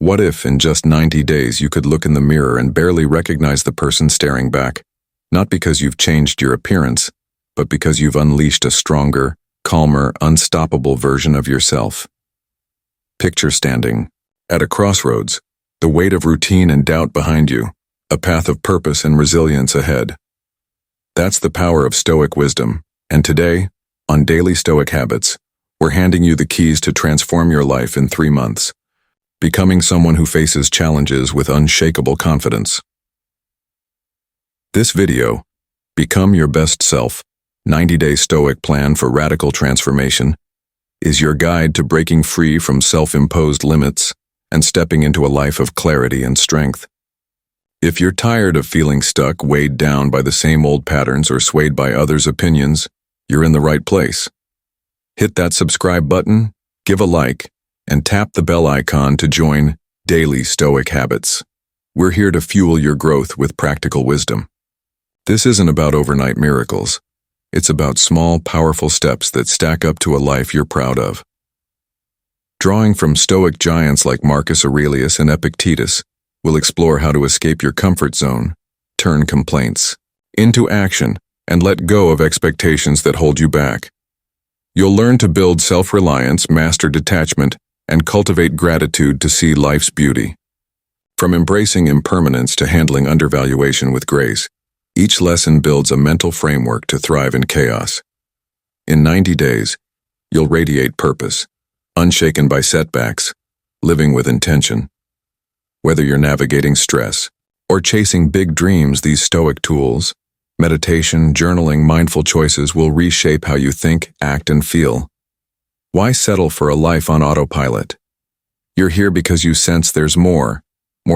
What if, in just 90 days, you could look in the mirror and barely recognize the person staring back? Not because you've changed your appearance, but because you've unleashed a stronger, calmer, unstoppable version of yourself. Picture standing at a crossroads, the weight of routine and doubt behind you, a path of purpose and resilience ahead. That's the power of Stoic wisdom, and today, on Daily Stoic Habits, we're handing you the keys to transform your life in 3 months, becoming someone who faces challenges with unshakable confidence. This video, Become Your Best Self, 90-Day Stoic Plan for Radical Transformation, is your guide to breaking free from self-imposed limits and stepping into a life of clarity and strength. If you're tired of feeling stuck, weighed down by the same old patterns, or swayed by others' opinions, you're in the right place. Hit that subscribe button, give a like, and tap the bell icon to join Daily Stoic Habits. We're here to fuel your growth with practical wisdom. This isn't about overnight miracles. It's about small, powerful steps that stack up to a life you're proud of. Drawing from Stoic giants like Marcus Aurelius and Epictetus, we'll explore how to escape your comfort zone, turn complaints into action, and let go of expectations that hold you back. You'll learn to build self-reliance, master detachment, and cultivate gratitude to see life's beauty. From embracing impermanence to handling undervaluation with grace, each lesson builds a mental framework to thrive in chaos. In 90 days, you'll radiate purpose, unshaken by setbacks, living with intention. Whether you're navigating stress or chasing big dreams, these Stoic tools, meditation, journaling, mindful choices will reshape how you think, act, and feel. Why settle for a life on autopilot? You're here because you sense there's more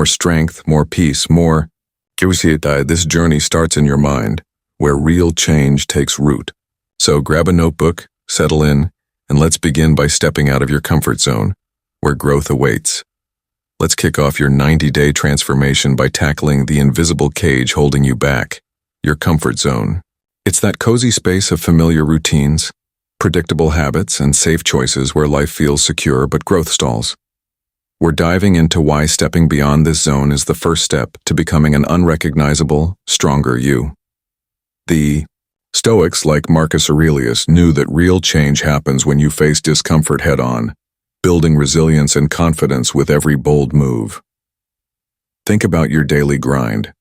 strength, more peace, more curiosity. This journey starts in your mind, where real change takes root. So grab a notebook, settle in, and let's begin by stepping out of your comfort zone, where growth awaits. Let's kick off your 90-day transformation by tackling the invisible cage holding you back, your comfort zone. It's that cozy space of familiar routines, predictable habits, and safe choices where life feels secure but growth stalls. We're diving into why stepping beyond this zone is the first step to becoming an unrecognizable, stronger you. The Stoics, like Marcus Aurelius, knew that real change happens when you face discomfort head-on, building resilience and confidence with every bold move. Think about your daily grind.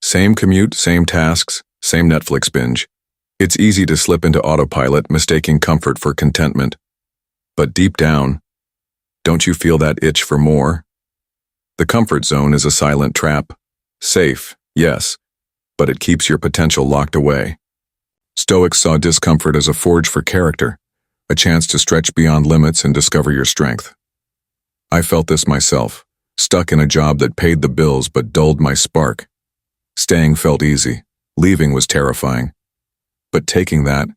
Same commute, same tasks, same Netflix binge. It's easy to slip into autopilot, mistaking comfort for contentment. But deep down, don't you feel that itch for more? The comfort zone is a silent trap. Safe, yes, but it keeps your potential locked away. Stoics saw discomfort as a forge for character, a chance to stretch beyond limits and discover your strength. I felt this myself, stuck in a job that paid the bills but dulled my spark. Staying felt easy, leaving was terrifying. But taking that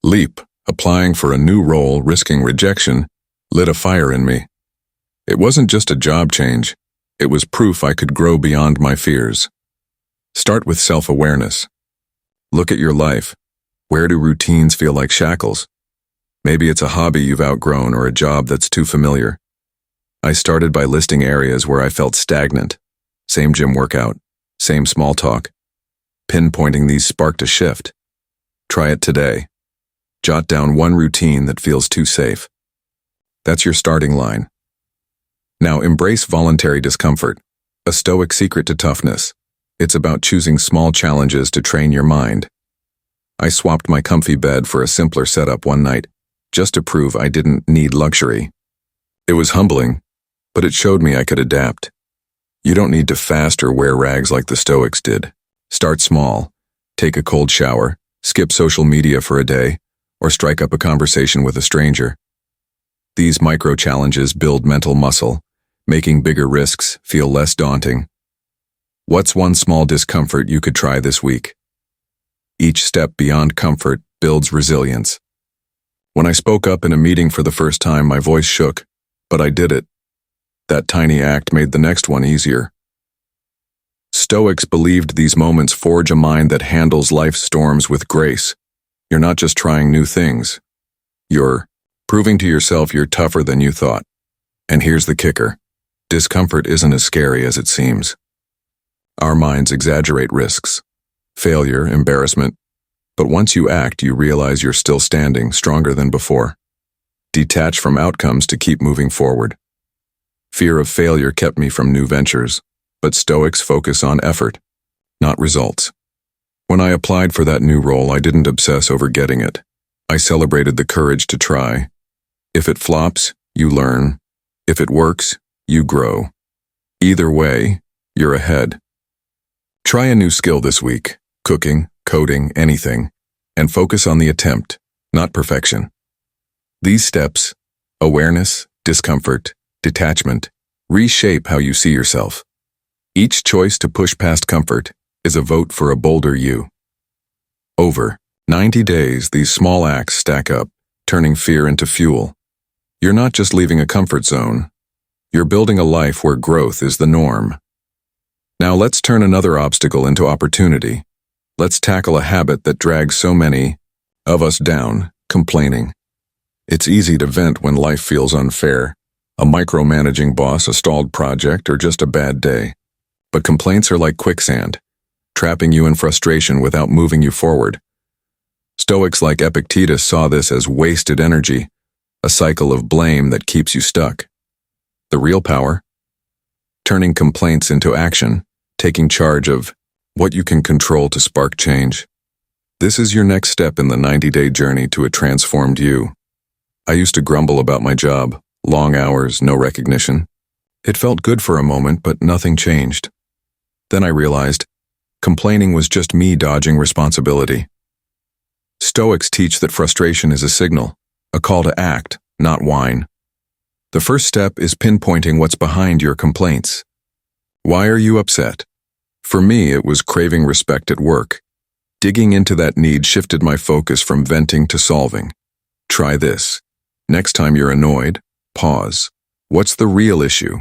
leap, applying for a new role, risking rejection, lit a fire in me. It wasn't just a job change, it was proof I could grow beyond my fears. Start with self-awareness. Look at your life. Where do routines feel like shackles? Maybe it's a hobby you've outgrown or a job that's too familiar. I started by listing areas where I felt stagnant. Same gym workout, same small talk. Pinpointing these sparked a shift. Try it today. Jot down one routine that feels too safe. That's your starting line. Now embrace voluntary discomfort, a Stoic secret to toughness. It's about choosing small challenges to train your mind. I swapped my comfy bed for a simpler setup one night, just to prove I didn't need luxury. It was humbling, but it showed me I could adapt. You don't need to fast or wear rags like the Stoics did. Start small. Take a cold shower, skip social media for a day, or strike up a conversation with a stranger. These micro-challenges build mental muscle, making bigger risks feel less daunting. What's one small discomfort you could try this week? Each step beyond comfort builds resilience. When I spoke up in a meeting for the first time, my voice shook, but I did it. That tiny act made the next one easier. Stoics believed these moments forge a mind that handles life's storms with grace. You're not just trying new things. You're proving to yourself you're tougher than you thought. And here's the kicker. Discomfort isn't as scary as it seems. Our minds exaggerate risks, failure, embarrassment, but once you act, you realize you're still standing, stronger than before. Detach from outcomes to keep moving forward. Fear of failure kept me from new ventures, but Stoics focus on effort, not results. When I applied for that new role, I didn't obsess over getting it. I celebrated the courage to try. If it flops, you learn. If it works, you grow. Either way, you're ahead. Try a new skill this week, cooking, coding, anything, and focus on the attempt, not perfection. These steps, awareness, discomfort, detachment, reshape how you see yourself. Each choice to push past comfort is a vote for a bolder you. Over 90 days, these small acts stack up, turning fear into fuel. You're not just leaving a comfort zone. You're building a life where growth is the norm. Now let's turn another obstacle into opportunity. Let's tackle a habit that drags so many of us down, complaining. It's easy to vent when life feels unfair, a micromanaging boss, a stalled project, or just a bad day. But complaints are like quicksand, trapping you in frustration without moving you forward. Stoics like Epictetus saw this as wasted energy, a cycle of blame that keeps you stuck. The real power? Turning complaints into action, taking charge of what you can control to spark change. This is your next step in the 90-day journey to a transformed you. I used to grumble about my job, long hours, no recognition. It felt good for a moment, but nothing changed. Then I realized, complaining was just me dodging responsibility. Stoics teach that frustration is a signal, a call to act, not whine. The first step is pinpointing what's behind your complaints. Why are you upset? For me, it was craving respect at work. Digging into that need shifted my focus from venting to solving. Try this. Next time you're annoyed, pause. What's the real issue?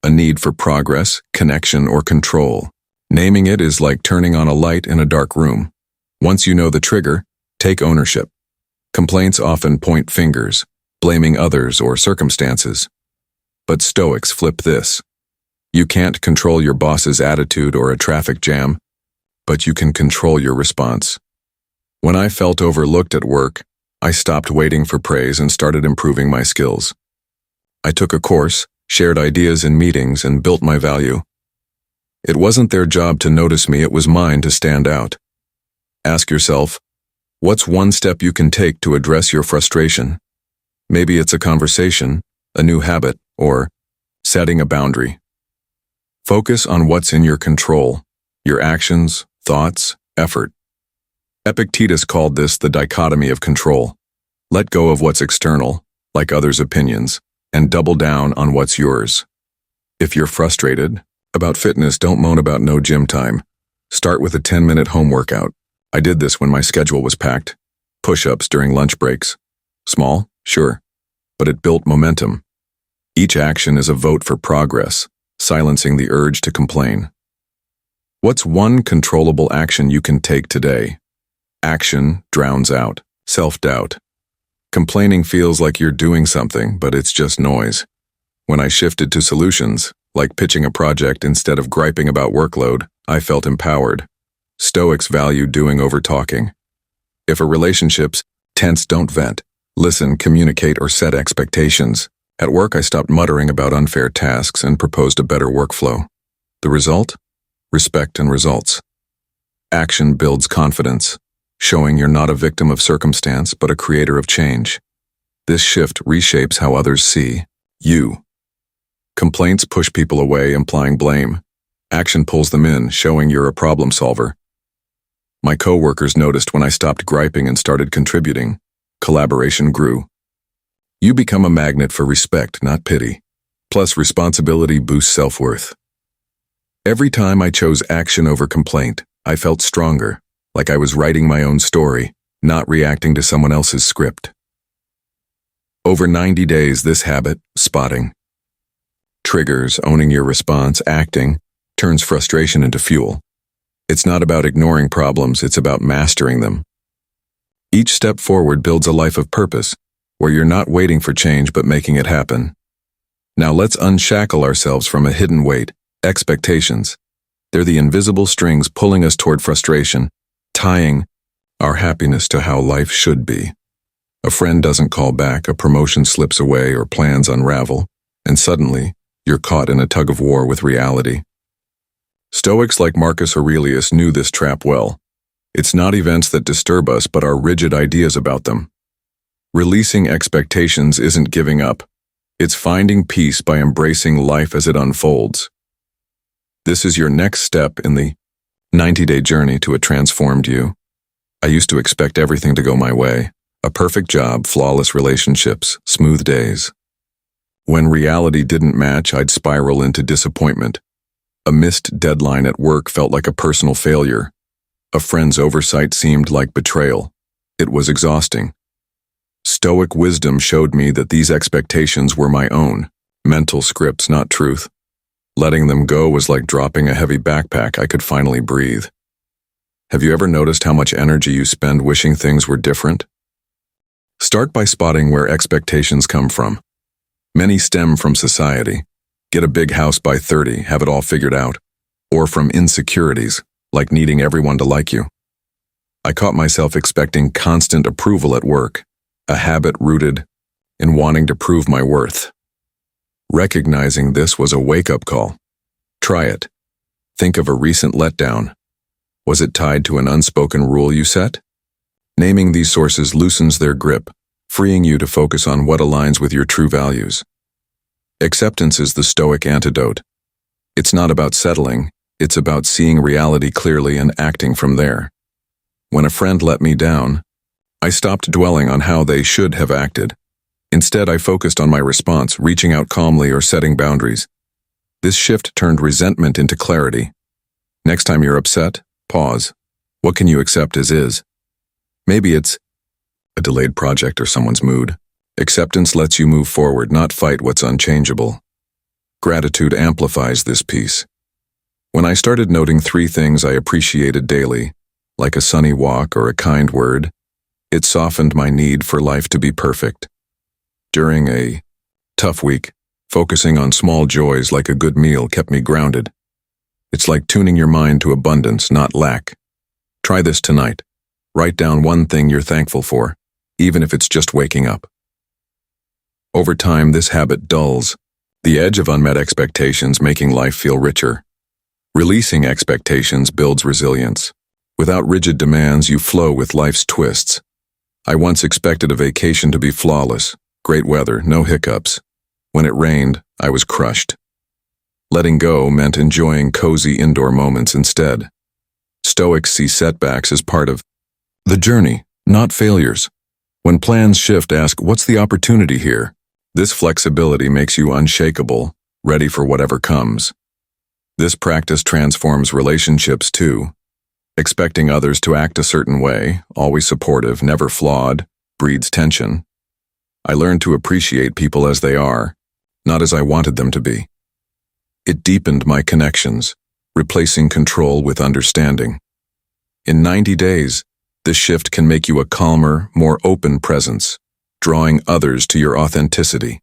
A need for progress, connection, or control. Naming it is like turning on a light in a dark room. Once you know the trigger, take ownership. Complaints often point fingers, blaming others or circumstances. But Stoics flip this. You can't control your boss's attitude or a traffic jam, but you can control your response. When I felt overlooked at work, I stopped waiting for praise and started improving my skills. I took a course, shared ideas in meetings, and built my value. It wasn't their job to notice me, it was mine to stand out. Ask yourself, what's one step you can take to address your frustration? Maybe it's a conversation, a new habit, or setting a boundary. Focus on what's in your control, your actions, thoughts, effort. Epictetus called this the dichotomy of control. Let go of what's external, like others' opinions, and double down on what's yours. If you're frustrated about fitness, don't moan about no gym time. Start with a 10-minute home workout. I did this when my schedule was packed. Push-ups during lunch breaks. Small, sure, but it built momentum. Each action is a vote for progress, silencing the urge to complain. What's one controllable action you can take today? Action drowns out self-doubt. Complaining feels like you're doing something, but it's just noise. When I shifted to solutions, like pitching a project instead of griping about workload, I felt empowered. Stoics value doing over talking. If a relationship's tense, don't vent. Listen, communicate, or set expectations. At work, I stopped muttering about unfair tasks and proposed a better workflow. The result? Respect and results. Action builds confidence, showing you're not a victim of circumstance but a creator of change. This shift reshapes how others see you. Complaints push people away, implying blame. Action pulls them in, showing you're a problem solver. My coworkers noticed when I stopped griping and started contributing. Collaboration grew. You become a magnet for respect, not pity. Plus, responsibility boosts self-worth. Every time I chose action over complaint, I felt stronger, like I was writing my own story, not reacting to someone else's script. Over 90 days, this habit, spotting triggers, owning your response, acting, turns frustration into fuel. It's not about ignoring problems, it's about mastering them. Each step forward builds a life of purpose, where you're not waiting for change but making it happen. Now let's unshackle ourselves from a hidden weight, expectations. They're the invisible strings pulling us toward frustration, tying our happiness to how life should be. A friend doesn't call back, a promotion slips away, or plans unravel, and suddenly, you're caught in a tug-of-war with reality. Stoics like Marcus Aurelius knew this trap well. It's not events that disturb us, but our rigid ideas about them. Releasing expectations isn't giving up. It's finding peace by embracing life as it unfolds. This is your next step in the 90-day journey to a transformed you. I used to expect everything to go my way. A perfect job, flawless relationships, smooth days. When reality didn't match, I'd spiral into disappointment. A missed deadline at work felt like a personal failure. A friend's oversight seemed like betrayal. It was exhausting. Stoic wisdom showed me that these expectations were my own, mental scripts, not truth. Letting them go was like dropping a heavy backpack. I could finally breathe. Have you ever noticed how much energy you spend wishing things were different? Start by spotting where expectations come from. Many stem from society. Get a big house by 30, have it all figured out. Or from insecurities, like needing everyone to like you. I caught myself expecting constant approval at work, a habit rooted in wanting to prove my worth. Recognizing this was a wake-up call. Try it. Think of a recent letdown. Was it tied to an unspoken rule you set? Naming these sources loosens their grip, freeing you to focus on what aligns with your true values. Acceptance is the Stoic antidote. It's not about settling, it's about seeing reality clearly and acting from there. When a friend let me down, I stopped dwelling on how they should have acted. Instead, I focused on my response, reaching out calmly or setting boundaries. This shift turned resentment into clarity. Next time you're upset, pause. What can you accept as is? Maybe it's a delayed project or someone's mood. Acceptance lets you move forward, not fight what's unchangeable. Gratitude amplifies this piece. When I started noting 3 things I appreciated daily, like a sunny walk or a kind word, it softened my need for life to be perfect. During a tough week, focusing on small joys like a good meal kept me grounded. It's like tuning your mind to abundance, not lack. Try this tonight. Write down one thing you're thankful for, even if it's just waking up. Over time, this habit dulls the edge of unmet expectations, making life feel richer. Releasing expectations builds resilience. Without rigid demands, you flow with life's twists. I once expected a vacation to be flawless, great weather, no hiccups. When it rained, I was crushed. Letting go meant enjoying cozy indoor moments instead. Stoics see setbacks as part of the journey, not failures. When plans shift, ask, what's the opportunity here? This flexibility makes you unshakable, ready for whatever comes. This practice transforms relationships too. Expecting others to act a certain way, always supportive, never flawed, breeds tension. I learned to appreciate people as they are, not as I wanted them to be. It deepened my connections, replacing control with understanding. In 90 days, this shift can make you a calmer, more open presence, drawing others to your authenticity.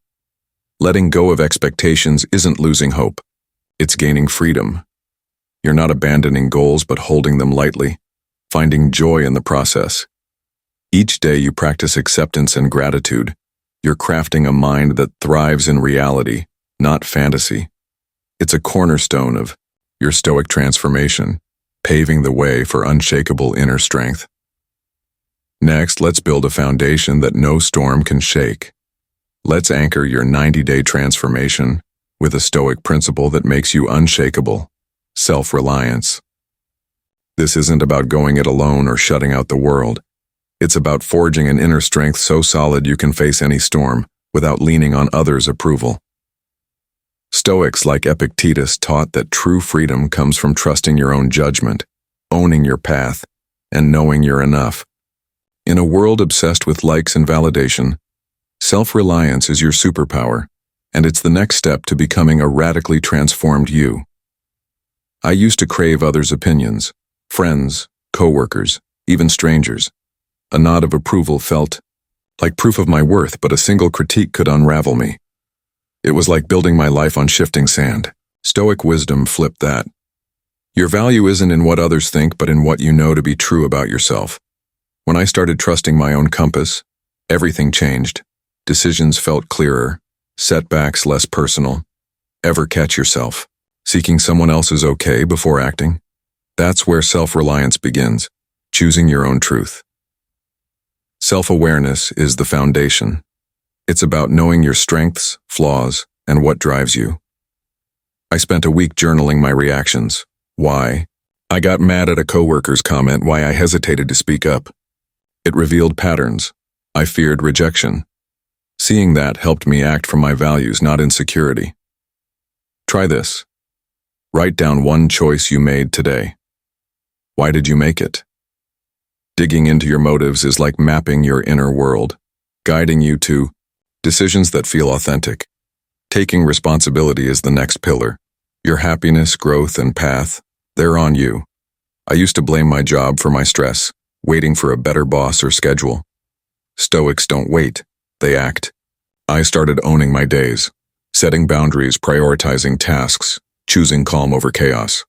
Letting go of expectations isn't losing hope. It's gaining freedom. You're not abandoning goals but holding them lightly, finding joy in the process. Each day you practice acceptance and gratitude. You're crafting a mind that thrives in reality, not fantasy. It's a cornerstone of your Stoic transformation, paving the way for unshakable inner strength. Next, let's build a foundation that no storm can shake. Let's anchor your 90-day transformation with a Stoic principle that makes you unshakable: self-reliance. This isn't about going it alone or shutting out the world. It's about forging an inner strength so solid you can face any storm without leaning on others' approval. Stoics like Epictetus taught that true freedom comes from trusting your own judgment, owning your path, and knowing you're enough. In a world obsessed with likes and validation, self-reliance is your superpower, and it's the next step to becoming a radically transformed you. I used to crave others' opinions, friends, coworkers, even strangers. A nod of approval felt like proof of my worth, but a single critique could unravel me. It was like building my life on shifting sand. Stoic wisdom flipped that. Your value isn't in what others think, but in what you know to be true about yourself. When I started trusting my own compass, everything changed. Decisions felt clearer, setbacks less personal. Ever catch yourself seeking someone else's okay before acting? That's where self-reliance begins, choosing your own truth. Self-awareness is the foundation. It's about knowing your strengths, flaws, and what drives you. I spent a week journaling my reactions. Why? I got mad at a coworker's comment, why I hesitated to speak up. It revealed patterns. I feared rejection. Seeing that helped me act from my values, not insecurity. Try this. Write down one choice you made today. Why did you make it? Digging into your motives is like mapping your inner world, guiding you to decisions that feel authentic. Taking responsibility is the next pillar. Your happiness, growth, and path, they're on you. I used to blame my job for my stress, waiting for a better boss or schedule. Stoics don't wait, they act. I started owning my days, setting boundaries, prioritizing tasks, choosing calm over chaos.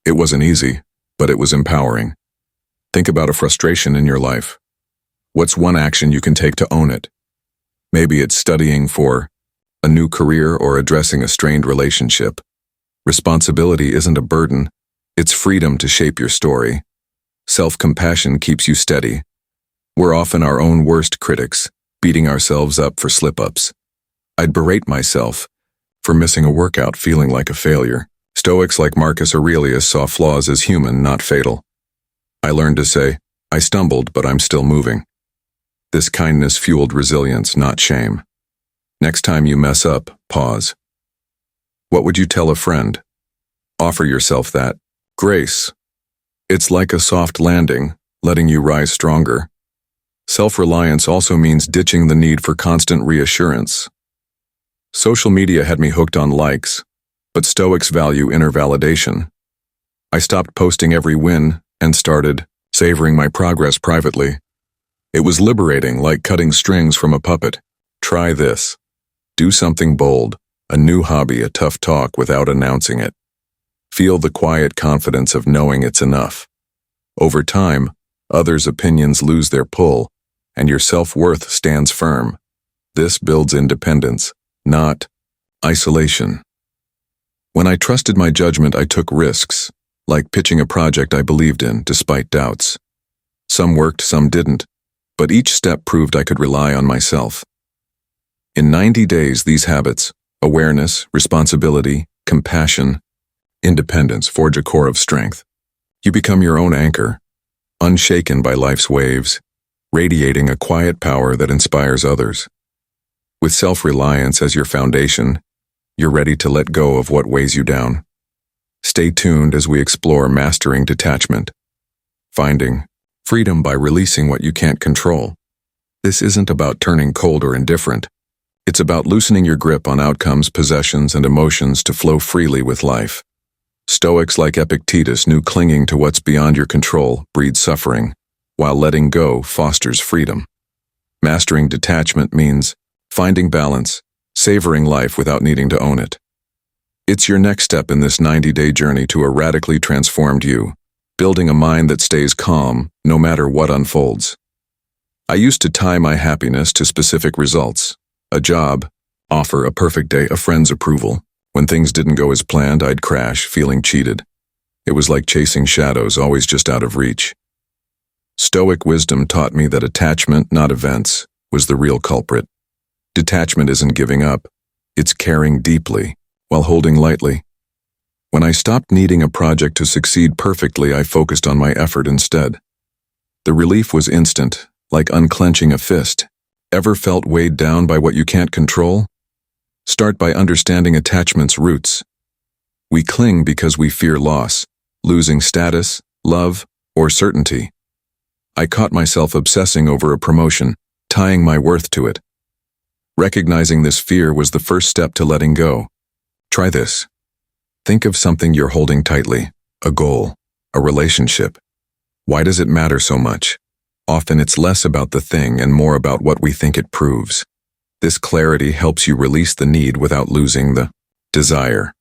It wasn't easy, but it was empowering. Think about a frustration in your life. What's one action you can take to own it? Maybe it's studying for a new career or addressing a strained relationship. Responsibility isn't a burden, it's freedom to shape your story. Self-compassion keeps you steady. We're often our own worst critics, beating ourselves up for slip-ups. I'd berate myself for missing a workout, feeling like a failure. Stoics like Marcus Aurelius saw flaws as human, not fatal. I learned to say, I stumbled, but I'm still moving. This kindness fueled resilience, not shame. Next time you mess up, pause. What would you tell a friend? Offer yourself that grace. It's like a soft landing, letting you rise stronger. Self-reliance also means ditching the need for constant reassurance. Social media had me hooked on likes, but Stoics value inner validation. I stopped posting every win and started savoring my progress privately. It was liberating, like cutting strings from a puppet. Try this. Do something bold, a new hobby, a tough talk without announcing it. Feel the quiet confidence of knowing it's enough. Over time, others' opinions lose their pull, and your self-worth stands firm. This builds independence, not isolation. When I trusted my judgment, I took risks, like pitching a project I believed in, despite doubts. Some worked, some didn't, but each step proved I could rely on myself. In 90 days, these habits, awareness, responsibility, compassion, independence, forge a core of strength. You become your own anchor, unshaken by life's waves, radiating a quiet power that inspires others. With self-reliance as your foundation, you're ready to let go of what weighs you down. Stay tuned as we explore mastering detachment, finding freedom by releasing what you can't control. This isn't about turning cold or indifferent. It's about loosening your grip on outcomes, possessions, and emotions to flow freely with life. Stoics like Epictetus knew clinging to what's beyond your control breeds suffering, while letting go fosters freedom. Mastering detachment means finding balance, savoring life without needing to own it. It's your next step in this 90-day journey to a radically transformed you, building a mind that stays calm no matter what unfolds. I used to tie my happiness to specific results: a job, offer, a perfect day, a friend's approval. When things didn't go as planned, I'd crash, feeling cheated. It was like chasing shadows, always just out of reach. Stoic wisdom taught me that attachment, not events, was the real culprit. Detachment isn't giving up, it's caring deeply, while holding lightly. When I stopped needing a project to succeed perfectly, I focused on my effort instead. The relief was instant, like unclenching a fist. Ever felt weighed down by what you can't control? Start by understanding attachment's roots. We cling because we fear loss, losing status, love, or certainty. I caught myself obsessing over a promotion, tying my worth to it. Recognizing this fear was the first step to letting go. Try this. Think of something you're holding tightly, a goal, a relationship. Why does it matter so much? Often it's less about the thing and more about what we think it proves. This clarity helps you release the need without losing the desire.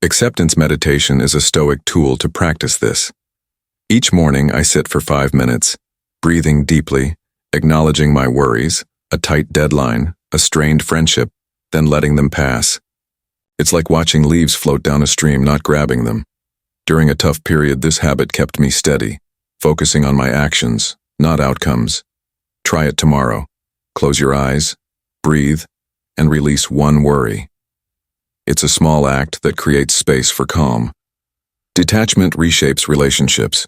Acceptance meditation is a Stoic tool to practice this. Each morning I sit for 5 minutes, breathing deeply, acknowledging my worries, a tight deadline, a strained friendship, then letting them pass. It's like watching leaves float down a stream, not grabbing them. During a tough period, this habit kept me steady, focusing on my actions, not outcomes. Try it tomorrow. Close your eyes, breathe, and release one worry. It's a small act that creates space for calm. Detachment reshapes relationships.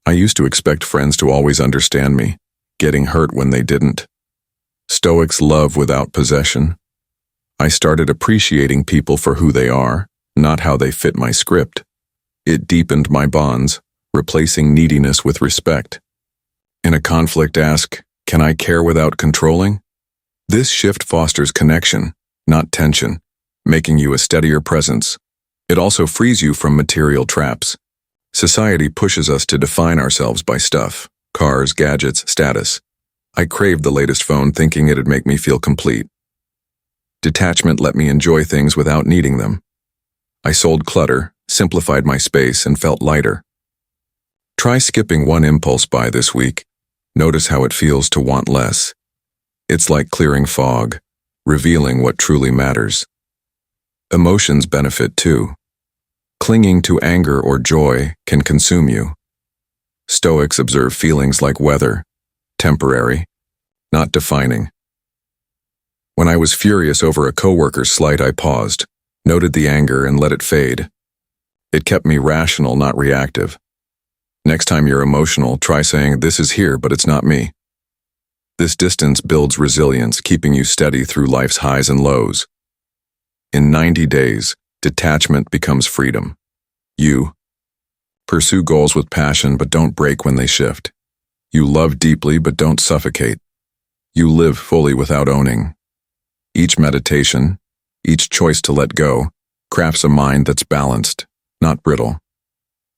I used to expect friends to always understand me, getting hurt when they didn't. Stoics love without possession. I started appreciating people for who they are, not how they fit my script. It deepened my bonds, replacing neediness with respect. In a conflict, ask, can I care without controlling? This shift fosters connection, not tension, making you a steadier presence. It also frees you from material traps. Society pushes us to define ourselves by stuff, cars, gadgets, status. I craved the latest phone thinking it'd make me feel complete. Detachment let me enjoy things without needing them. I sold clutter, simplified my space, and felt lighter. Try skipping one impulse buy this week. Notice how it feels to want less. It's like clearing fog, revealing what truly matters. Emotions benefit too. Clinging to anger or joy can consume you. Stoics observe feelings like weather, temporary, not defining. When I was furious over a coworker's slight, I paused, noted the anger, and let it fade. It kept me rational, not reactive. Next time you're emotional, try saying, "This is here, but it's not me." This distance builds resilience, keeping you steady through life's highs and lows. In 90 days, detachment becomes freedom. You pursue goals with passion, but don't break when they shift. You love deeply, but don't suffocate. You live fully without owning. Each meditation, each choice to let go, crafts a mind that's balanced, not brittle.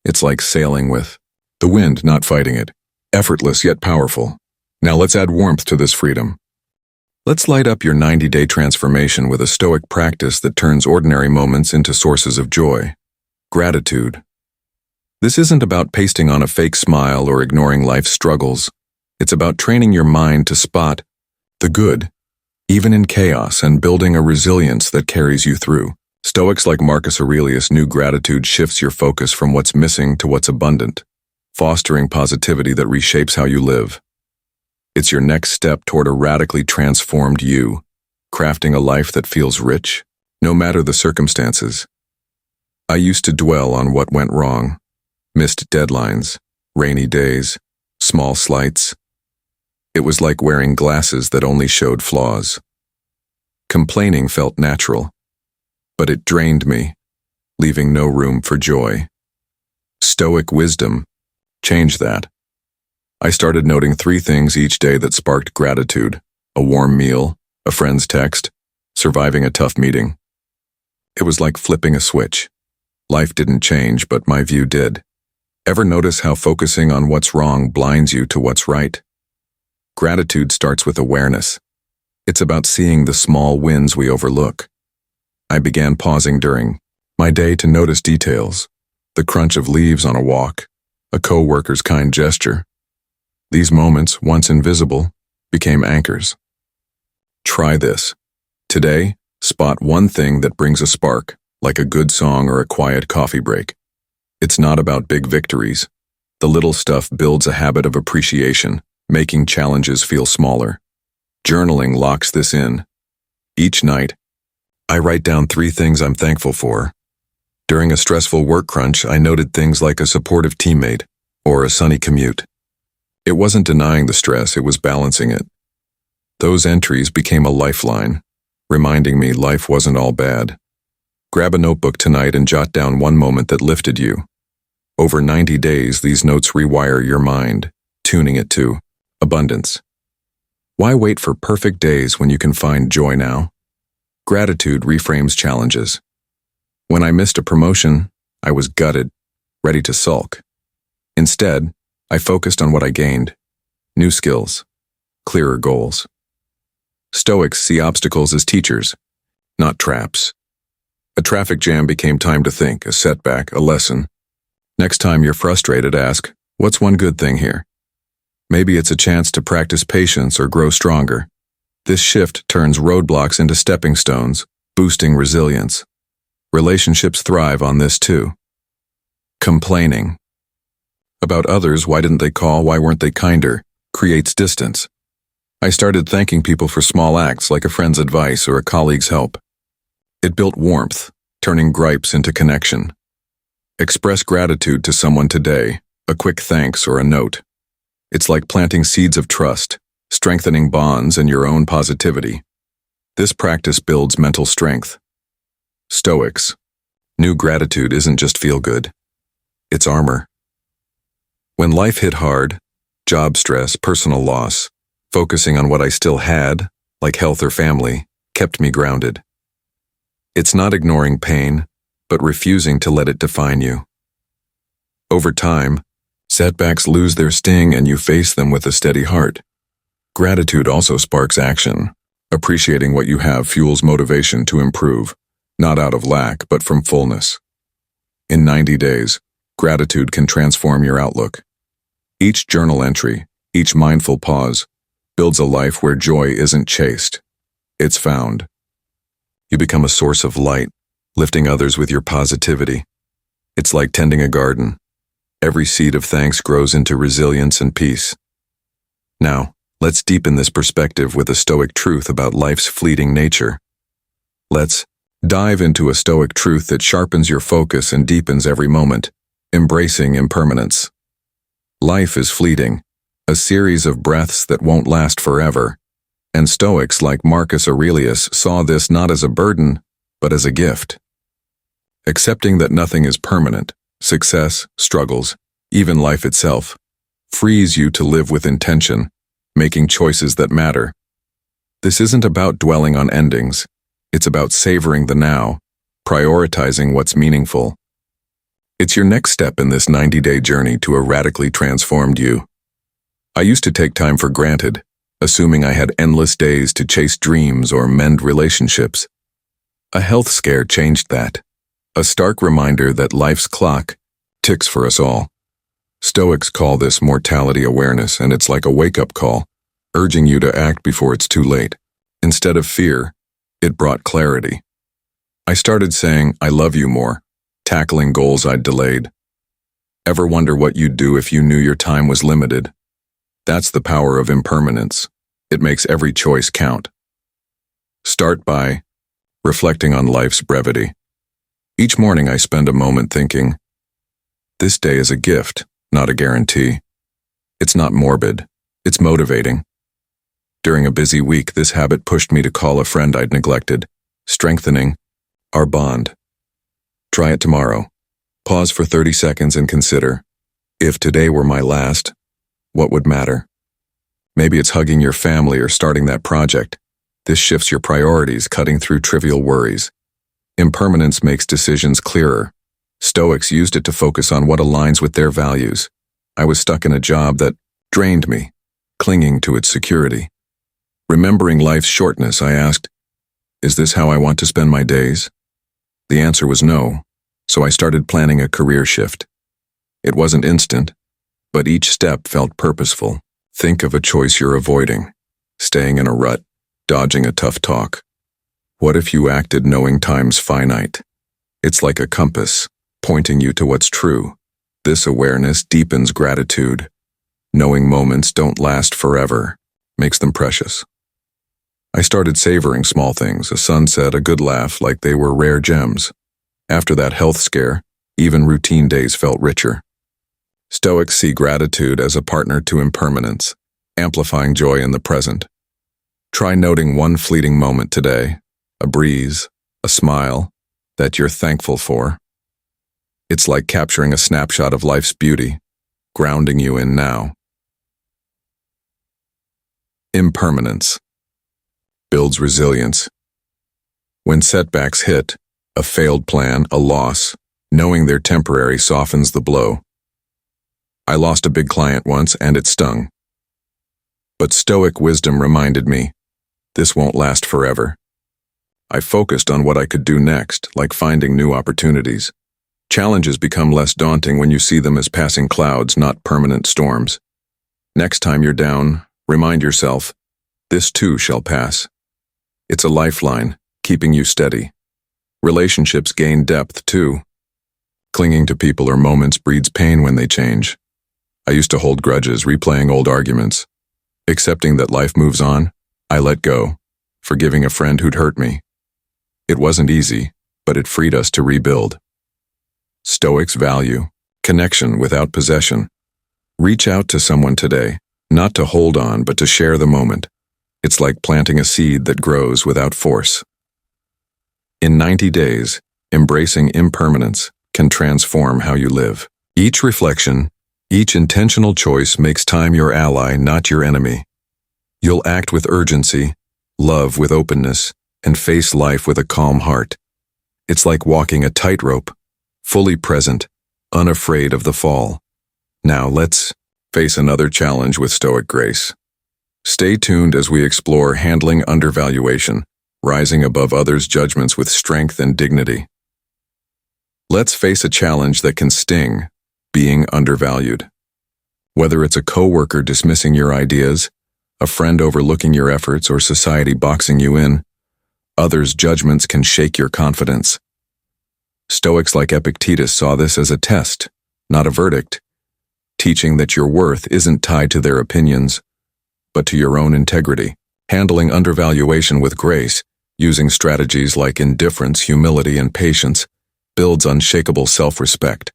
It's like sailing with the wind, not fighting it. Effortless yet powerful. Now let's add warmth to this freedom. Let's light up your 90-day transformation with a Stoic practice that turns ordinary moments into sources of joy. Gratitude. This isn't about pasting on a fake smile or ignoring life's struggles. It's about training your mind to spot the good, even in chaos, and building a resilience that carries you through. Stoics like Marcus Aurelius knew gratitude shifts your focus from what's missing to what's abundant, fostering positivity that reshapes how you live. It's your next step toward a radically transformed you, crafting a life that feels rich, no matter the circumstances. I used to dwell on what went wrong, missed deadlines, rainy days, small slights. It was like wearing glasses that only showed flaws. Complaining felt natural, but it drained me, leaving no room for joy. Stoic wisdom changed that. I started noting 3 things each day that sparked gratitude: a warm meal, a friend's text, surviving a tough meeting. It was like flipping a switch. Life didn't change, but my view did. Ever notice how focusing on what's wrong blinds you to what's right? Gratitude starts with awareness. It's about seeing the small wins we overlook. I began pausing during my day to notice details: the crunch of leaves on a walk, a coworker's kind gesture. These moments, once invisible, became anchors. Try this. Today, spot one thing that brings a spark, like a good song or a quiet coffee break. It's not about big victories. The little stuff builds a habit of appreciation, making challenges feel smaller. Journaling locks this in. Each night, I write down 3 things I'm thankful for. During a stressful work crunch, I noted things like a supportive teammate or a sunny commute. It wasn't denying the stress, it was balancing it. Those entries became a lifeline, reminding me life wasn't all bad. Grab a notebook tonight and jot down one moment that lifted you. Over 90 days, these notes rewire your mind, tuning it to abundance. Why wait for perfect days when you can find joy now? Gratitude reframes challenges. When I missed a promotion, I was gutted, ready to sulk. Instead, I focused on what I gained: new skills, clearer goals. Stoics see obstacles as teachers, not traps. A traffic jam became time to think, a setback, a lesson. Next time you're frustrated, ask, what's one good thing here? Maybe it's a chance to practice patience or grow stronger. This shift turns roadblocks into stepping stones, boosting resilience. Relationships thrive on this too. Complaining about others, why didn't they call, why weren't they kinder, creates distance. I started thanking people for small acts like a friend's advice or a colleague's help. It built warmth, turning gripes into connection. Express gratitude to someone today, a quick thanks or a note. It's like planting seeds of trust, strengthening bonds and your own positivity. This practice builds mental strength. Stoics. New gratitude isn't just feel good. It's armor. When life hit hard, job stress, personal loss, focusing on what I still had, like health or family, kept me grounded. It's not ignoring pain, but refusing to let it define you. Over time, setbacks lose their sting and you face them with a steady heart. Gratitude also sparks action. Appreciating what you have fuels motivation to improve, not out of lack, but from fullness. In 90 days, gratitude can transform your outlook. Each journal entry, each mindful pause, builds a life where joy isn't chased. It's found. You become a source of light, lifting others with your positivity. It's like tending a garden. Every seed of thanks grows into resilience and peace. Now, let's deepen this perspective with a Stoic truth about life's fleeting nature. Let's dive into a Stoic truth that sharpens your focus and deepens every moment, embracing impermanence. Life is fleeting, a series of breaths that won't last forever, and Stoics like Marcus Aurelius saw this not as a burden, but as a gift. Accepting that nothing is permanent, success, struggles, even life itself, frees you to live with intention, making choices that matter. This isn't about dwelling on endings, it's about savoring the now, prioritizing what's meaningful. It's your next step in this 90-day journey to a radically transformed you. I used to take time for granted, assuming I had endless days to chase dreams or mend relationships. A health scare changed that. A stark reminder that life's clock ticks for us all. Stoics call this mortality awareness, and it's like a wake-up call, urging you to act before it's too late. Instead of fear, it brought clarity. I started saying, I love you more, tackling goals I'd delayed. Ever wonder what you'd do if you knew your time was limited? That's the power of impermanence. It makes every choice count. Start by reflecting on life's brevity. Each morning I spend a moment thinking, this day is a gift, not a guarantee. It's not morbid, it's motivating. During a busy week, this habit pushed me to call a friend I'd neglected, strengthening our bond. Try it tomorrow. Pause for 30 seconds and consider, if today were my last, what would matter? Maybe it's hugging your family or starting that project. This shifts your priorities, cutting through trivial worries. Impermanence makes decisions clearer. Stoics used it to focus on what aligns with their values. I was stuck in a job that drained me, clinging to its security. Remembering life's shortness, I asked, is this how I want to spend my days? The answer was no, so I started planning a career shift. It wasn't instant, but each step felt purposeful. Think of a choice you're avoiding, staying in a rut, dodging a tough talk. What if you acted knowing time's finite? It's like a compass, pointing you to what's true. This awareness deepens gratitude. Knowing moments don't last forever makes them precious. I started savoring small things, a sunset, a good laugh, like they were rare gems. After that health scare, even routine days felt richer. Stoics see gratitude as a partner to impermanence, amplifying joy in the present. Try noting one fleeting moment today, a breeze, a smile, that you're thankful for. It's like capturing a snapshot of life's beauty, grounding you in now. Impermanence builds resilience. When setbacks hit, a failed plan, a loss, knowing they're temporary softens the blow. I lost a big client once and it stung. But Stoic wisdom reminded me, This won't last forever. I focused on what I could do next, like finding new opportunities. Challenges become less daunting when you see them as passing clouds, not permanent storms. Next time you're down, remind yourself, this too shall pass. It's a lifeline, keeping you steady. Relationships gain depth too. Clinging to people or moments breeds pain when they change. I used to hold grudges, replaying old arguments. Accepting that life moves on, I let go, forgiving a friend who'd hurt me. It wasn't easy, but it freed us to rebuild. Stoics value connection without possession. Reach out to someone today, not to hold on, but to share the moment. It's like planting a seed that grows without force. In 90 days, embracing impermanence can transform how you live. Each reflection, each intentional choice makes time your ally, not your enemy. You'll act with urgency, love with openness, and face life with a calm heart. It's like walking a tightrope, fully present, unafraid of the fall. Now let's face another challenge with Stoic grace. Stay tuned as we explore handling undervaluation, rising above others' judgments with strength and dignity. Let's face a challenge that can sting, being undervalued. Whether it's a coworker dismissing your ideas, a friend overlooking your efforts, or society boxing you in, others' judgments can shake your confidence. Stoics like Epictetus saw this as a test, not a verdict, teaching that your worth isn't tied to their opinions, but to your own integrity. Handling undervaluation with grace, using strategies like indifference, humility, and patience, builds unshakable self-respect.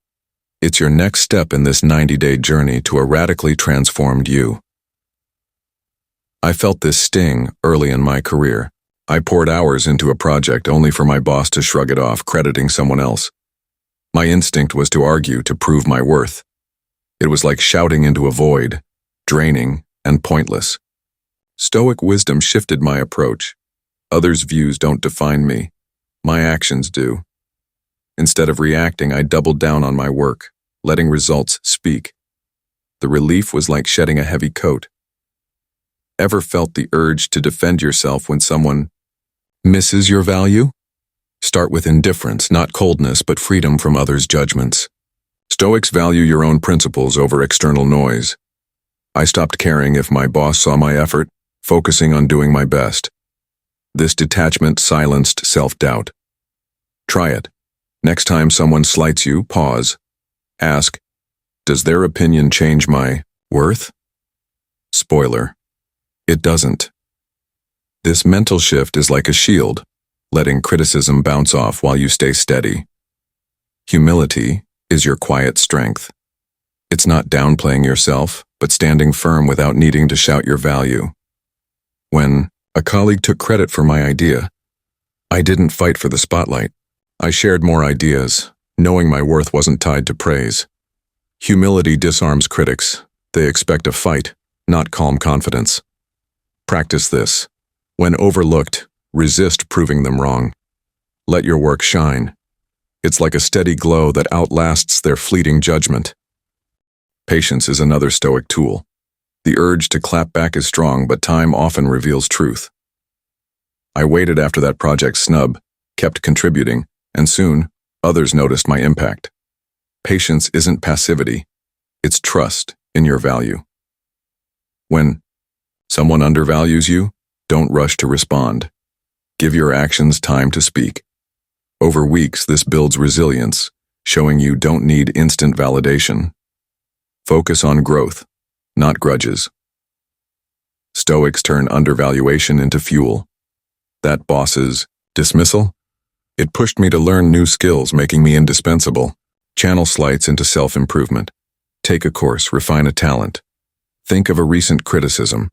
It's your next step in this 90-day journey to a radically transformed you. I felt this sting early in my career. I poured hours into a project only for my boss to shrug it off, crediting someone else. My instinct was to argue to prove my worth. It was like shouting into a void, draining and pointless. Stoic wisdom shifted my approach. Others' views don't define me. My actions do. Instead of reacting, I doubled down on my work, letting results speak. The relief was like shedding a heavy coat. Ever felt the urge to defend yourself when someone misses your value? Start with indifference, not coldness, but freedom from others' judgments. Stoics value your own principles over external noise. I stopped caring if my boss saw my effort, focusing on doing my best. This detachment silenced self-doubt. Try it. Next time someone slights you, pause. Ask, does their opinion change my worth? Spoiler, it doesn't. This mental shift is like a shield, letting criticism bounce off while you stay steady. Humility is your quiet strength. It's not downplaying yourself, but standing firm without needing to shout your value. When a colleague took credit for my idea, I didn't fight for the spotlight. I shared more ideas, knowing my worth wasn't tied to praise. Humility disarms critics. They expect a fight, not calm confidence. Practice this. When overlooked, resist proving them wrong. Let your work shine. It's like a steady glow that outlasts their fleeting judgment. Patience is another Stoic tool. The urge to clap back is strong, but time often reveals truth. I waited after that project snub, kept contributing, and soon, others noticed my impact. Patience isn't passivity, it's trust in your value. When someone undervalues you, don't rush to respond. Give your actions time to speak. Over weeks, this builds resilience, showing you don't need instant validation. Focus on growth, not grudges. Stoics turn undervaluation into fuel. That boss's dismissal? It pushed me to learn new skills, making me indispensable. Channel slights into self-improvement. Take a course, refine a talent. Think of a recent criticism.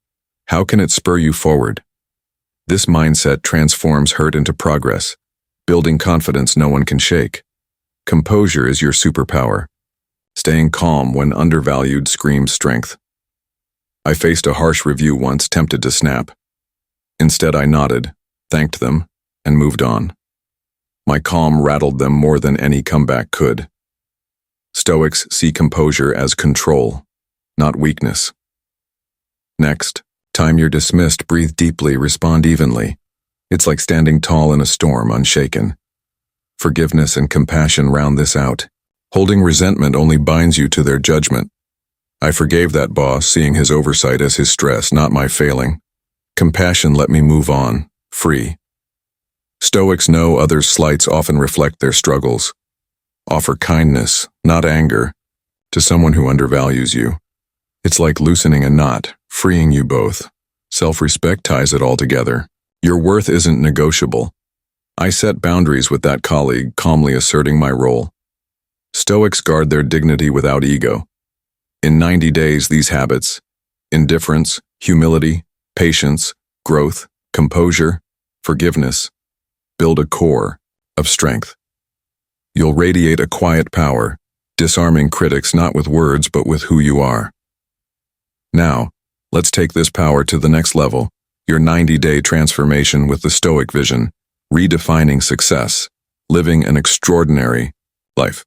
How can it spur you forward? This mindset transforms hurt into progress, building confidence no one can shake. Composure is your superpower. Staying calm when undervalued screams strength. I faced a harsh review once, tempted to snap. Instead, I nodded, thanked them, and moved on. My calm rattled them more than any comeback could. Stoics see composure as control, not weakness. Next, Time you're dismissed, breathe deeply, respond evenly. It's like standing tall in a storm, unshaken. Forgiveness and compassion round this out. Holding resentment only binds you to their judgment. I forgave that boss, seeing his oversight as his stress, not my failing. Compassion let me move on, free. Stoics know others' slights often reflect their struggles. Offer kindness, not anger, to someone who undervalues you. It's like loosening a knot, freeing you both. Self-respect ties it all together. Your worth isn't negotiable. I set boundaries with that colleague, calmly asserting my role. Stoics guard their dignity without ego. In 90 days, these habits, indifference, humility, patience, growth, composure, forgiveness, build a core of strength. You'll radiate a quiet power, disarming critics not with words but with who you are. Now, let's take this power to the next level, your 90-day transformation with the Stoic vision, redefining success, living an extraordinary life.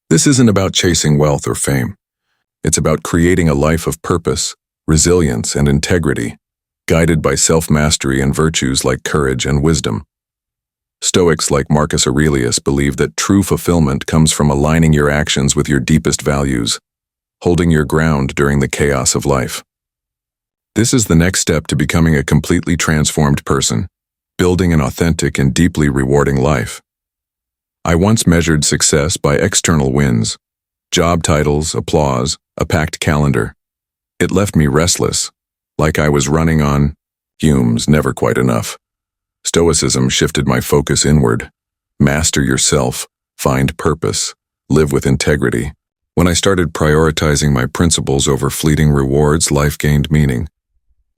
This isn't about chasing wealth or fame. It's about creating a life of purpose, resilience, and integrity, guided by self-mastery and virtues like courage and wisdom. Stoics like Marcus Aurelius believe that true fulfillment comes from aligning your actions with your deepest values, holding your ground during the chaos of life. This is the next step to becoming a completely transformed person, building an authentic and deeply rewarding life. I once measured success by external wins, job titles, applause, a packed calendar. It left me restless, like I was running on fumes, never quite enough. Stoicism shifted my focus inward. Master yourself, find purpose, live with integrity. When I started prioritizing my principles over fleeting rewards, life gained meaning.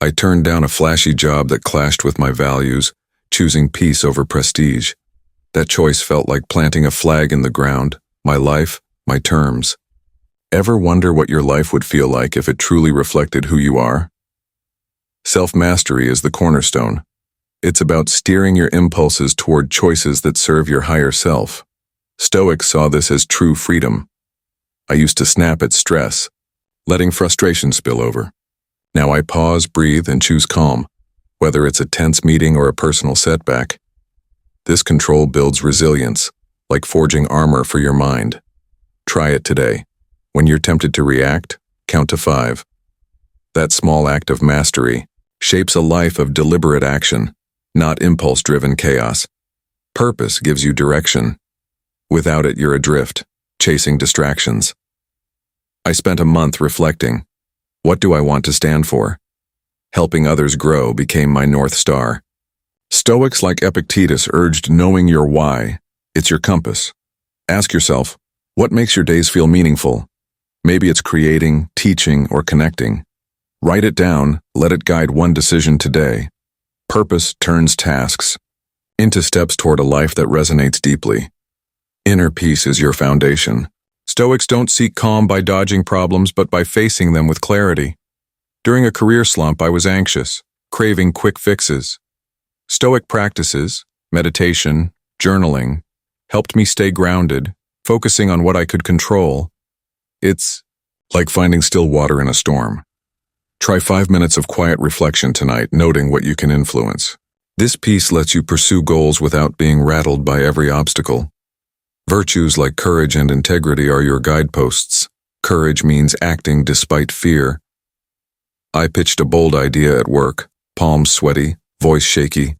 I turned down a flashy job that clashed with my values, choosing peace over prestige. That choice felt like planting a flag in the ground, my life, my terms. Ever wonder what your life would feel like if it truly reflected who you are? Self-mastery is the cornerstone. It's about steering your impulses toward choices that serve your higher self. Stoics saw this as true freedom. I used to snap at stress, letting frustration spill over. Now I pause, breathe, and choose calm, whether it's a tense meeting or a personal setback. This control builds resilience, like forging armor for your mind. Try it today. When you're tempted to react, count to 5. That small act of mastery shapes a life of deliberate action, not impulse-driven chaos. Purpose gives you direction. Without it, you're adrift, chasing distractions. I spent a month reflecting. What do I want to stand for? Helping others grow became my North Star. Stoics like Epictetus urged knowing your why. It's your compass. Ask yourself, what makes your days feel meaningful? Maybe it's creating, teaching, or connecting. Write it down, let it guide one decision today. Purpose turns tasks into steps toward a life that resonates deeply. Inner peace is your foundation. Stoics don't seek calm by dodging problems but by facing them with clarity. During a career slump, I was anxious, craving quick fixes. Stoic practices, meditation, journaling, helped me stay grounded, focusing on what I could control. It's like finding still water in a storm. Try 5 minutes of quiet reflection tonight, noting what you can influence. This peace lets you pursue goals without being rattled by every obstacle. Virtues like courage and integrity are your guideposts. Courage means acting despite fear. I pitched a bold idea at work, palms sweaty, voice shaky.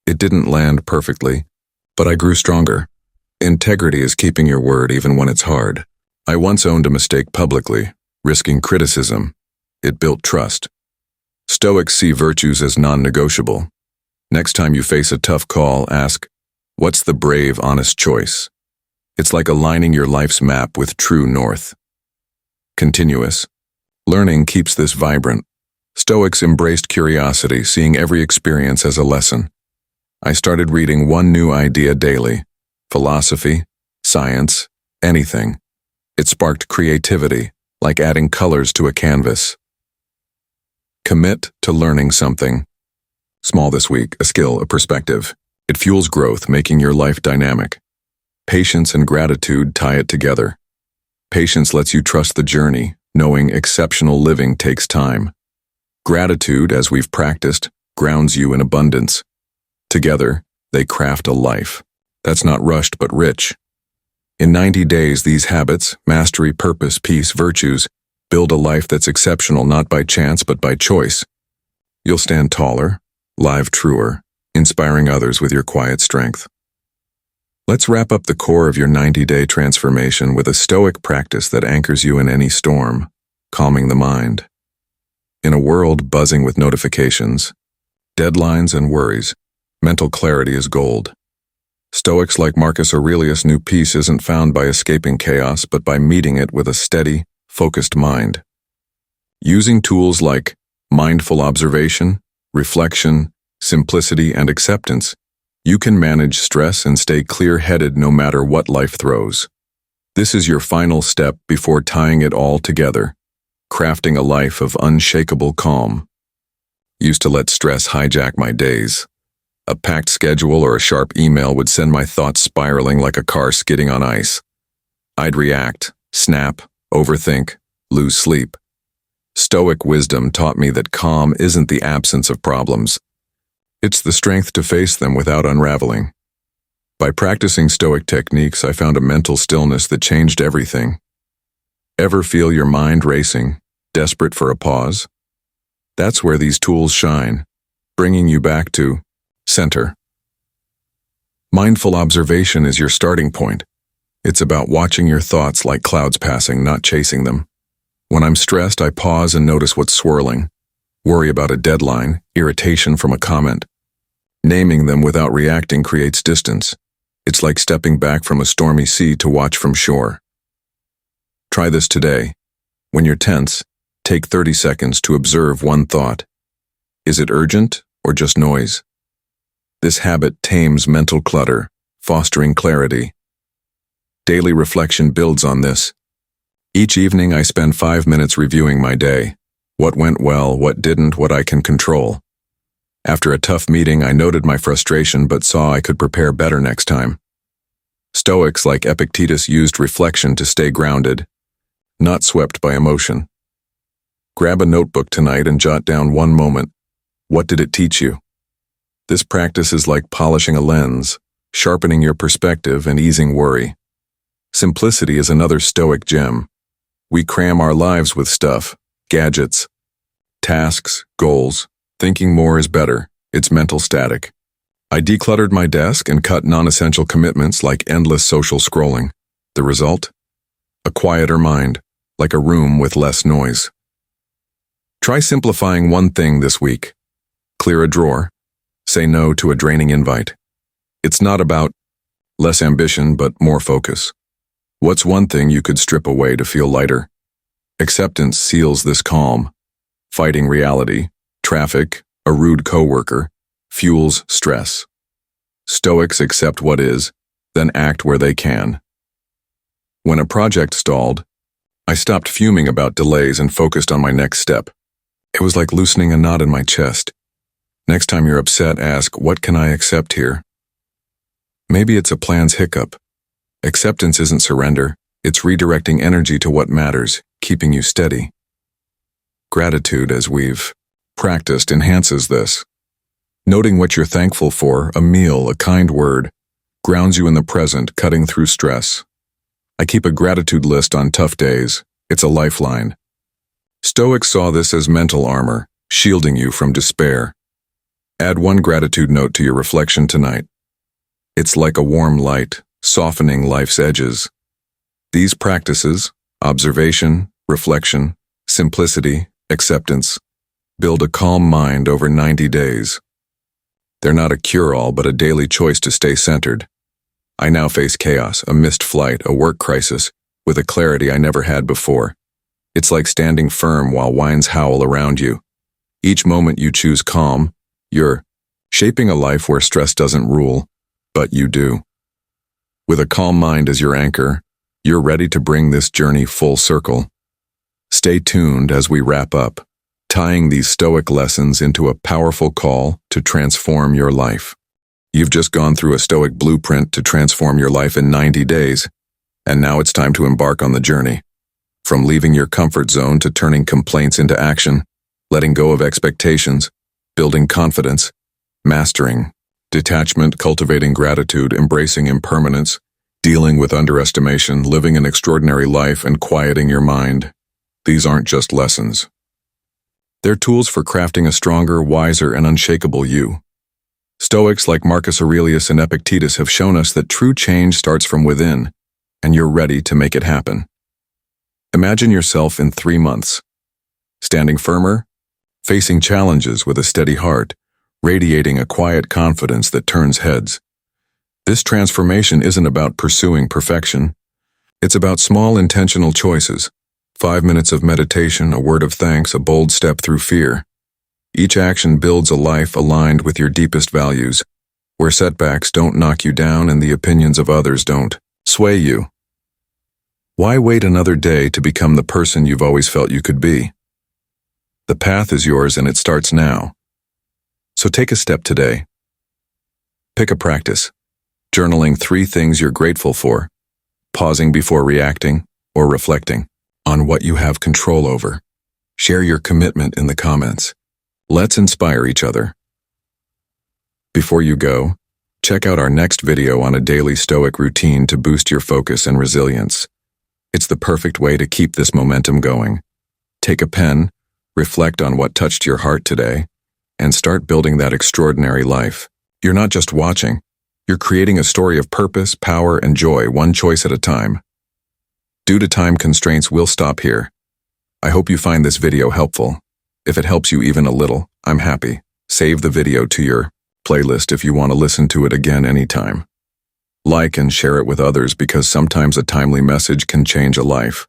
It didn't land perfectly, but I grew stronger. Integrity is keeping your word even when it's hard. I once owned a mistake publicly, risking criticism. It built trust. Stoics see virtues as non-negotiable. Next time you face a tough call, ask, what's the brave, honest choice? It's like aligning your life's map with true north. Continuous. Learning keeps this vibrant. Stoics embraced curiosity, seeing every experience as a lesson. I started reading one new idea daily. Philosophy, science, anything. It sparked creativity, like adding colors to a canvas. Commit to learning something. Small this week, a skill, a perspective. It fuels growth, making your life dynamic. Patience and gratitude tie it together. Patience lets you trust the journey, knowing exceptional living takes time. Gratitude, as we've practiced, grounds you in abundance. Together, they craft a life that's not rushed but rich. In 90 days, these habits, mastery, purpose, peace, virtues, build a life that's exceptional not by chance but by choice. You'll stand taller, live truer, inspiring others with your quiet strength. Let's wrap up the core of your 90-day transformation with a Stoic practice that anchors you in any storm, calming the mind. In a world buzzing with notifications, deadlines, and worries, mental clarity is gold. Stoics like Marcus Aurelius knew peace isn't found by escaping chaos but by meeting it with a steady, focused mind. Using tools like mindful observation, reflection, simplicity, and acceptance, you can manage stress and stay clear-headed no matter what life throws. This is your final step before tying it all together, crafting a life of unshakable calm. Used to let stress hijack my days. A packed schedule or a sharp email would send my thoughts spiraling like a car skidding on ice. I'd react, snap, overthink, lose sleep. Stoic wisdom taught me that calm isn't the absence of problems. It's the strength to face them without unraveling. By practicing Stoic techniques, I found a mental stillness that changed everything. Ever feel your mind racing, desperate for a pause? That's where these tools shine, bringing you back to center. Mindful observation is your starting point. It's about watching your thoughts like clouds passing, not chasing them. When I'm stressed, I pause and notice what's swirling. Worry about a deadline, irritation from a comment. Naming them without reacting creates distance. It's like stepping back from a stormy sea to watch from shore. Try this today. When you're tense, take 30 seconds to observe one thought. Is it urgent or just noise? This habit tames mental clutter, fostering clarity. Daily reflection builds on this. Each evening I spend 5 minutes reviewing my day. What went well, what didn't, what I can control. After a tough meeting, I noted my frustration but saw I could prepare better next time. Stoics like Epictetus used reflection to stay grounded, not swept by emotion. Grab a notebook tonight and jot down one moment. What did it teach you? This practice is like polishing a lens, sharpening your perspective and easing worry. Simplicity is another Stoic gem. We cram our lives with stuff, gadgets, tasks, goals. Thinking more is better. It's mental static. I decluttered my desk and cut non-essential commitments like endless social scrolling. The result? A quieter mind, like a room with less noise. Try simplifying one thing this week. Clear a drawer. Say no to a draining invite. It's not about less ambition, but more focus. What's one thing you could strip away to feel lighter? Acceptance seals this calm. Fighting reality, traffic, a rude coworker, fuels stress. Stoics accept what is, then act where they can. When a project stalled, I stopped fuming about delays and focused on my next step. It was like loosening a knot in my chest. Next time you're upset, ask, what can I accept here? Maybe it's a plan's hiccup. Acceptance isn't surrender, it's redirecting energy to what matters, keeping you steady. Gratitude, as we've practiced, enhances this. Noting what you're thankful for, a meal, a kind word, grounds you in the present, cutting through stress. I keep a gratitude list on tough days. It's a lifeline. Stoics saw this as mental armor, shielding you from despair. Add one gratitude note to your reflection tonight. It's like a warm light, softening life's edges. These practices, observation, reflection, simplicity, acceptance, build a calm mind over 90 days. They're not a cure-all, but a daily choice to stay centered. I now face chaos, a missed flight, a work crisis, with a clarity I never had before. It's like standing firm while winds howl around you. Each moment you choose calm, you're shaping a life where stress doesn't rule, but you do. With a calm mind as your anchor, you're ready to bring this journey full circle. Stay tuned as we wrap up, tying these Stoic lessons into a powerful call to transform your life. You've just gone through a Stoic blueprint to transform your life in 90 days, and now it's time to embark on the journey. From leaving your comfort zone to turning complaints into action, letting go of expectations, building confidence, mastering, detachment, cultivating gratitude, embracing impermanence, dealing with underestimation, living an extraordinary life, and quieting your mind. These aren't just lessons. They're tools for crafting a stronger, wiser, and unshakable you. Stoics like Marcus Aurelius and Epictetus have shown us that true change starts from within, and you're ready to make it happen. Imagine yourself in 3 months, standing firmer, facing challenges with a steady heart, radiating a quiet confidence that turns heads. This transformation isn't about pursuing perfection. It's about small intentional choices, 5 minutes of meditation, a word of thanks, a bold step through fear. Each action builds a life aligned with your deepest values, where setbacks don't knock you down and the opinions of others don't sway you. Why wait another day to become the person you've always felt you could be? The path is yours and it starts now. So take a step today. Pick a practice, journaling 3 things you're grateful for, pausing before reacting, or reflecting on what you have control over. Share your commitment in the comments. Let's inspire each other. Before you go, check out our next video on a daily Stoic routine to boost your focus and resilience. It's the perfect way to keep this momentum going. Take a pen, reflect on what touched your heart today, and start building that extraordinary life. You're not just watching, you're creating a story of purpose, power, and joy, one choice at a time. Due to time constraints, we'll stop here. I hope you find this video helpful. If it helps you even a little, I'm happy. Save the video to your playlist if you want to listen to it again anytime. Like and share it with others because sometimes a timely message can change a life.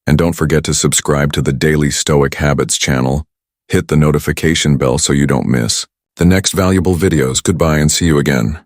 And don't forget to subscribe to the Daily Stoic Habits channel. Hit the notification bell so you don't miss the next valuable videos. Goodbye and see you again.